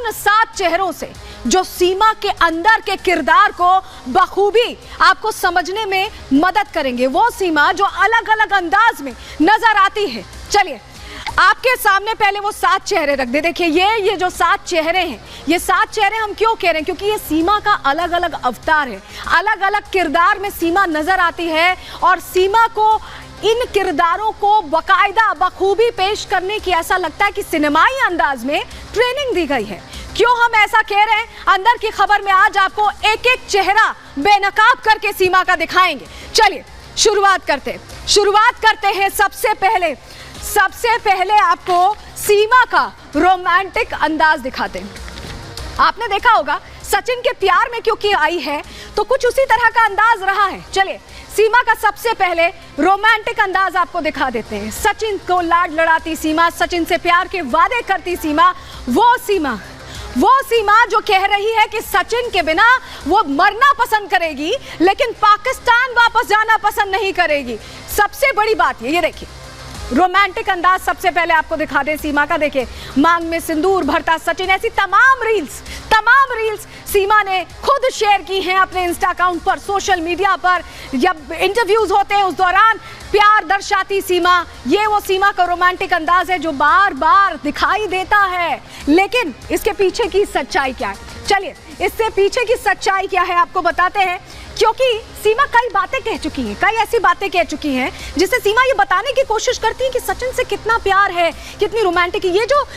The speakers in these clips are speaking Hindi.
उन 7 चेहरों से जो सीमा के अंदर के किरदार को बखूबी आपको समझने में मदद करेंगे। वो सीमा जो अलग अलग अंदाज में नजर आती है। चलिए आपके सामने पहले वो 7 चेहरे रख दे। देखिए ये जो 7 चेहरे हैं, ये 7 चेहरे हम क्यों कह रहे हैं? क्योंकि ये सीमा का अलग अलग अवतार है, अलग अलग किरदार में सीमा नजर आती है और सीमा को इन किरदारों को बकायदा बखूबी पेश करने की ऐसा लगता है कि सिनेमाई अंदाज में ट्रेनिंग दी गई है। क्यों हम ऐसा कह रहे हैं? अंदर की खबर में आज आपको एक एक चेहरा बेनकाब करके सीमा का दिखाएंगे। चलिए शुरुआत करते हैं। सबसे पहले आपको सीमा का रोमांटिक अंदाज दिखाते हैं। आपने देखा होगा सचिन के प्यार में क्योंकि आई है तो कुछ उसी तरह का अंदाज रहा है। चलिए सीमा का सबसे पहले रोमांटिक अंदाज आपको दिखा देते हैं। सचिन को लाड लड़ाती सीमा, सचिन से प्यार के वादे करती सीमा, वो सीमा जो कह रही है कि सचिन के बिना वो मरना पसंद करेगी लेकिन पाकिस्तान वापस जाना पसंद नहीं करेगी। सबसे बड़ी बात ये देखिए रोमांटिक अंदाज सबसे पहले आपको दिखा दे सीमा का। देखिए मांग में सिंदूर भरता सचिन, ऐसी तमाम रील्स सीमा ने खुद शेयर की हैं अपने इंस्टा अकाउंट पर, सोशल मीडिया पर। जब इंटरव्यूज होते हैं उस दौरान प्यार दर्शाती सीमा। ये वो सीमा का रोमांटिक अंदाज है जो बार बार दिखाई देता है। लेकिन इसके पीछे की सच्चाई क्या है? चलिए इससे पीछे की सच्चाई क्या है आपको बताते हैं। क्योंकि सीमा कई बातें कह चुकी हैं, कई ऐसी बातें कह चुकी हैं जिससे सीमा ये बताने की कोशिश करती है कि सचिन से कितना प्यार है, कितनी रोमांटिक है। ये जो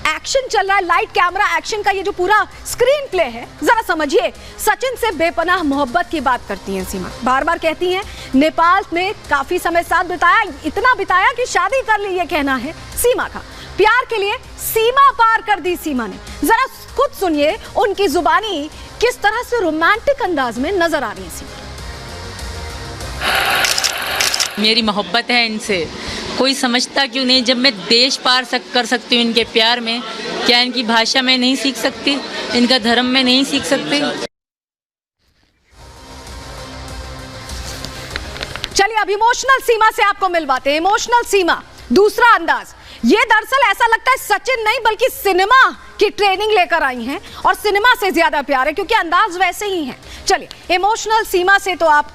एक्शन चल रहा है, लाइट कैमरा एक्शन का ये जो पूरा स्क्रीन प्ले है, जरा समझिए। सचिन से बेपनाह मोहब्बत की बात करती हैं सीमा, बार बार कहती हैं नेपाल में काफी समय साथ बिताया, इतना बिताया कि शादी कर ली, ये कहना है सीमा का। प्यार के लिए सीमा पार कर दी सीमा ने। जरा खुद सुनिए उनकी जुबानी किस तरह से रोमांटिक अंदाज में नजर आ रही है सीमा। मेरी मोहब्बत है इनसे, कोई समझता क्यों नहीं? जब मैं देश पार कर सकती हूँ इनके प्यार में, क्या इनकी भाषा में नहीं सीख सकती? इनका धर्म में नहीं सीख सकती? चलिए अब इमोशनल सीमा से आपको मिलवाते हैं। इमोशनल सीमा, दूसरा अंदाज। ये दरअसल ऐसा लगता है सचिन नहीं बल्कि सिनेमा की ट्रेनिंग लेकर आई हैं और सिनेमा से ज्यादा प्यार है क्योंकि अंदाज वैसे ही है। चलिए इमोशनल सीमा से तो आप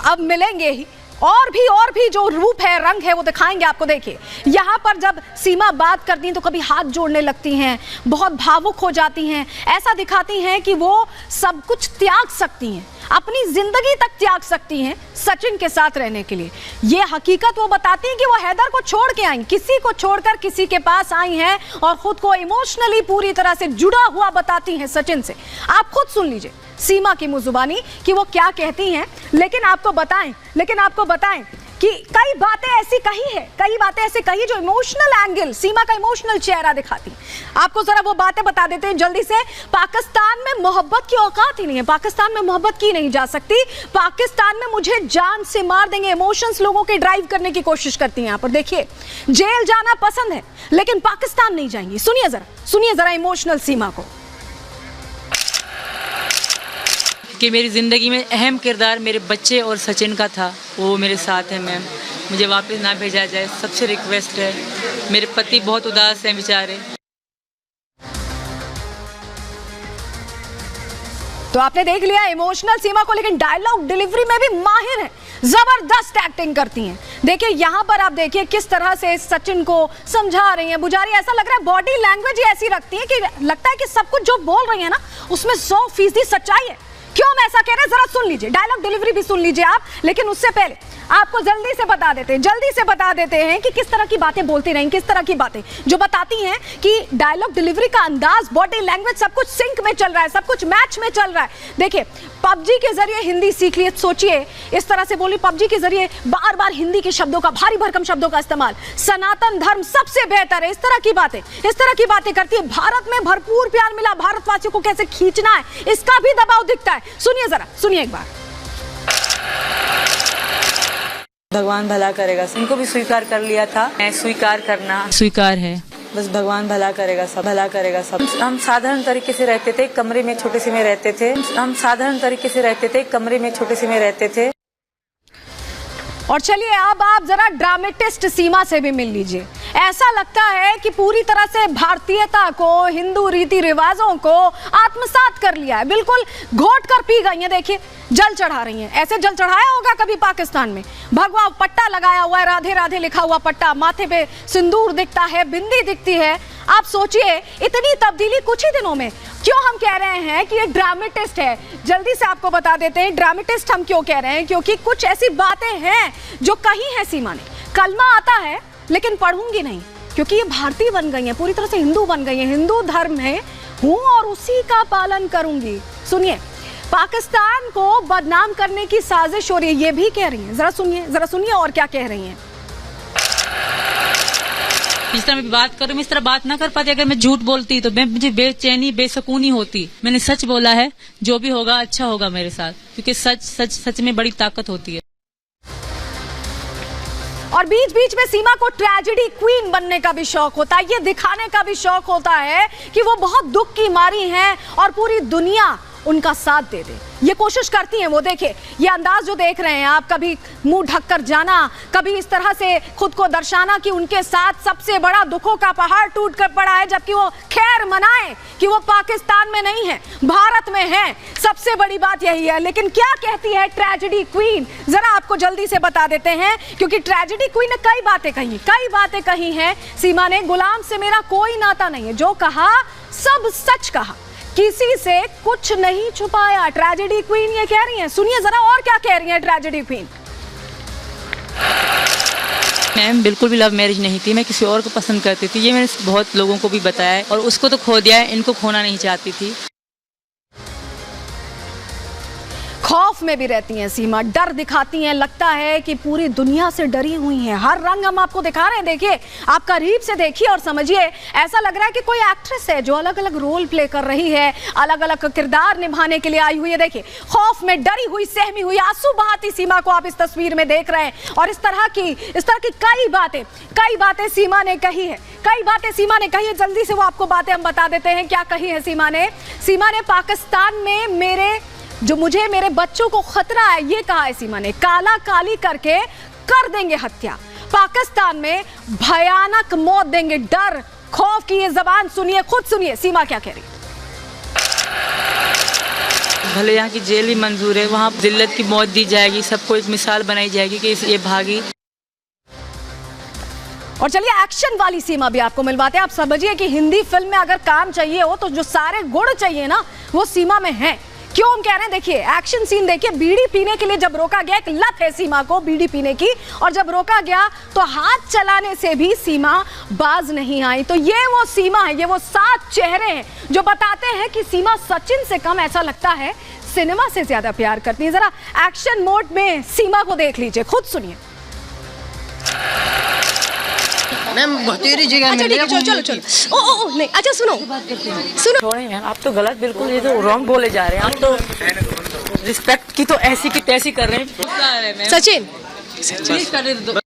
अब मिलेंगे ही, और भी जो रूप है, रंग है, वो दिखाएंगे आपको। देखिए यहाँ पर जब सीमा बात करती हैं तो कभी हाथ जोड़ने लगती हैं, बहुत भावुक हो जाती हैं, ऐसा दिखाती हैं कि वो सब कुछ त्याग सकती हैं, अपनी जिंदगी तक त्याग सकती हैं सचिन के साथ रहने के लिए। ये हकीकत वो बताती हैं कि वो हैदर को छोड़ के आई, किसी को छोड़कर किसी के पास आई हैं और खुद को इमोशनली पूरी तरह से जुड़ा हुआ बताती हैं सचिन से। आप खुद सुन लीजिए सीमा की मुजुबानी कि वो क्या कहती हैं। लेकिन आपको बताएं कि कई बातें ऐसी कही जो इमोशनल एंगल, सीमा का इमोशनल चेहरा दिखाती है। आपको जरा वो बातें बता देते हैं जल्दी से। पाकिस्तान में मोहब्बत की औकात ही नहीं है, पाकिस्तान में मोहब्बत की नहीं जा सकती, पाकिस्तान में मुझे जान से मार देंगे। इमोशंस लोगों के ड्राइव करने की कोशिश करती हैं यहाँ पर। देखिए जेल जाना पसंद है लेकिन पाकिस्तान नहीं जाएंगी। सुनिए जरा इमोशनल सीमा को। कि मेरी ज़िंदगी में अहम किरदार मेरे बच्चे और सचिन का था, वो मेरे साथ है मैम, मुझे वापस ना भेजा जाए, सबसे रिक्वेस्ट है। मेरे पति बहुत उदास हैं बेचारे। तो आपने देख लिया इमोशनल सीमा को, लेकिन डायलॉग डिलीवरी में भी माहिर है, जबरदस्त एक्टिंग करती हैं। देखिए यहाँ पर आप देखिए किस तरह से सचिन को समझा रही हैं, बुझा रही है। ऐसा लग रहा है बॉडी लैंग्वेज ही ऐसी रखती है कि लगता है कि सब कुछ जो बोल रही है ना उसमें 100% सच्चाई है। क्यों मैं ऐसा कह रहा हूं जरा सुन लीजिए, डायलॉग डिलीवरी भी सुन लीजिए आप। लेकिन उससे पहले आपको जल्दी से बता देते हैं कि किस तरह की बातें बोलती रहीं, किस तरह की बातें जो बताती हैं कि डायलॉग डिलीवरी का अंदाज, बॉडी लैंग्वेज, सब कुछ सिंक में चल रहा है, सब कुछ मैच में चल रहा है। देखिए पबजी के जरिए हिंदी सीख लिए, सोचिए इस तरह से बोली, पबजी के जरिए बार बार हिंदी के शब्दों का, भारी भरकम शब्दों का इस्तेमाल, सनातन धर्म सबसे बेहतर है, इस तरह की बातें करती है। भारत में भरपूर प्यार मिला, भारतवासियों को कैसे खींचना है इसका भी दबाव दिखता है। सुनिए एक बार। भगवान भला करेगा, इनको भी स्वीकार कर लिया था, मैं स्वीकार करना स्वीकार है, बस भगवान भला करेगा, सब भला करेगा सब। हम साधारण तरीके से रहते थे, कमरे में छोटे से में रहते थे। और चलिए अब आप जरा ड्रामेटिस्ट सीमा से भी मिल लीजिए। ऐसा लगता है कि पूरी तरह से भारतीयता को, हिंदू रीति रिवाजों को आत्मसात कर लिया है, बिल्कुल घोट कर पी गई हैं। देखिए जल चढ़ा रही हैं, ऐसे जल चढ़ाया होगा कभी पाकिस्तान में? भगवा पट्टा लगाया हुआ है, राधे राधे लिखा हुआ पट्टा, माथे पे सिंदूर दिखता है, बिंदी दिखती है। आप सोचिए इतनी तब्दीली कुछ ही दिनों में। क्यों हम कह रहे हैं कि ये ड्रामेटिस्ट है, जल्दी से आपको बता देते हैं ड्रामेटिस्ट हम क्यों कह रहे हैं, क्योंकि कुछ ऐसी बातें हैं जो कही है सीमा ने। कलमा आता है लेकिन पढ़ूंगी नहीं, क्योंकि ये भारतीय बन गई है, पूरी तरह से हिंदू बन गई है, हिंदू धर्म में हूं और उसी का पालन करूंगी। सुनिए, पाकिस्तान को बदनाम करने की साजिश हो रही है, ये भी कह रही हैं। जरा सुनिए और क्या कह रही हैं। जिस तरह मैं बात करूं, मैं इस तरह बात ना कर पाती। अगर मैं झूठ बोलती तो मुझे बेचैनी, बेसुकूनी होती। मैंने सच बोला है, जो भी होगा अच्छा होगा मेरे साथ, क्योंकि सच में बड़ी ताकत होती है। और बीच बीच में सीमा को ट्रेजेडी क्वीन बनने का भी शौक होता है, ये दिखाने का भी शौक होता है कि वो बहुत दुख की मारी हैं और पूरी दुनिया उनका साथ दे दे, ये कोशिश करती हैं वो। देखिए ये अंदाज जो देख रहे हैं आप, कभी मुंह ढककर जाना, कभी इस तरह से खुद को दर्शाना कि उनके साथ सबसे बड़ा दुखों का पहाड़ टूट कर पड़ा है, जबकि वो खैर मनाए कि वो पाकिस्तान में नहीं है, भारत में है। सबसे बड़ी बात यही है। लेकिन क्या कहती है ट्रेजेडी क्वीन, जरा आपको जल्दी से बता देते हैं, क्योंकि ट्रेजेडी क्वीन ने कई बातें कही हैं सीमा ने। गुलाम से मेरा कोई नाता नहीं है, जो कहा सब सच कहा, किसी से कुछ नहीं छुपाया, ट्रेजेडी क्वीन ये कह रही हैं। सुनिए जरा और क्या कह रही हैं ट्रेजेडी क्वीन। मैम बिल्कुल भी लव मैरिज नहीं थी, मैं किसी और को पसंद करती थी, ये मैंने बहुत लोगों को भी बताया है, और उसको तो खो दिया है, इनको खोना नहीं चाहती थी। खौफ में भी रहती हैं सीमा, डर दिखाती हैं, लगता है कि पूरी दुनिया से डरी हुई हैं। हर रंग हम आपको दिखा रहे हैं, देखिए आप करीब से देखिए और समझिए। ऐसा लग रहा है कि कोई एक्ट्रेस है जो अलग अलग रोल प्ले कर रही है, अलग अलग किरदार निभाने के लिए आई हुई है। देखिए खौफ में डरी हुई, सहमी हुई, आंसू बहाती सीमा को आप इस तस्वीर में देख रहे हैं। और इस तरह की कई बातें सीमा ने कही है, जल्दी से वो आपको बातें हम बता देते हैं क्या कही है सीमा ने। पाकिस्तान में मुझे मेरे बच्चों को खतरा है, ये कहा है सीमा ने। काला काली करके कर देंगे हत्या, पाकिस्तान में भयानक मौत देंगे, डर खौफ की ये जबान सुनिए, खुद सुनिए सीमा क्या कह रही है। भले यहाँ की जेल ही मंजूर है, वहाँ जिल्लत की मौत दी जाएगी, सबको एक मिसाल बनाई जाएगी कि ये भागी। और चलिए एक्शन वाली सीमा भी आपको मिलवाते हैं। आप समझिए कि हिंदी फिल्म में अगर काम चाहिए हो तो जो सारे गुण चाहिए ना वो सीमा में है। क्यों हम कह रहे हैं, देखिए एक्शन सीन देखिए। बीड़ी पीने के लिए जब रोका गया, एक लत है सीमा को बीड़ी पीने की, और जब रोका गया तो हाथ चलाने से भी सीमा बाज नहीं आई। तो ये वो सीमा है, ये वो 7 चेहरे हैं जो बताते हैं कि सीमा सचिन से कम, ऐसा लगता है सिनेमा से ज्यादा प्यार करती है। जरा एक्शन मोड में सीमा को देख लीजिए, खुद सुनिए। मैम बतेरी जगह अच्छा ठीक है, चलो ओ नहीं, अच्छा सुनो छोड़े मैम, आप तो गलत बिल्कुल ये तो रॉन्ग बोले जा रहे हैं। आप तो रिस्पेक्ट की तो ऐसी की तैसी कर रहे हैं। सचिन प्लीज कर दो।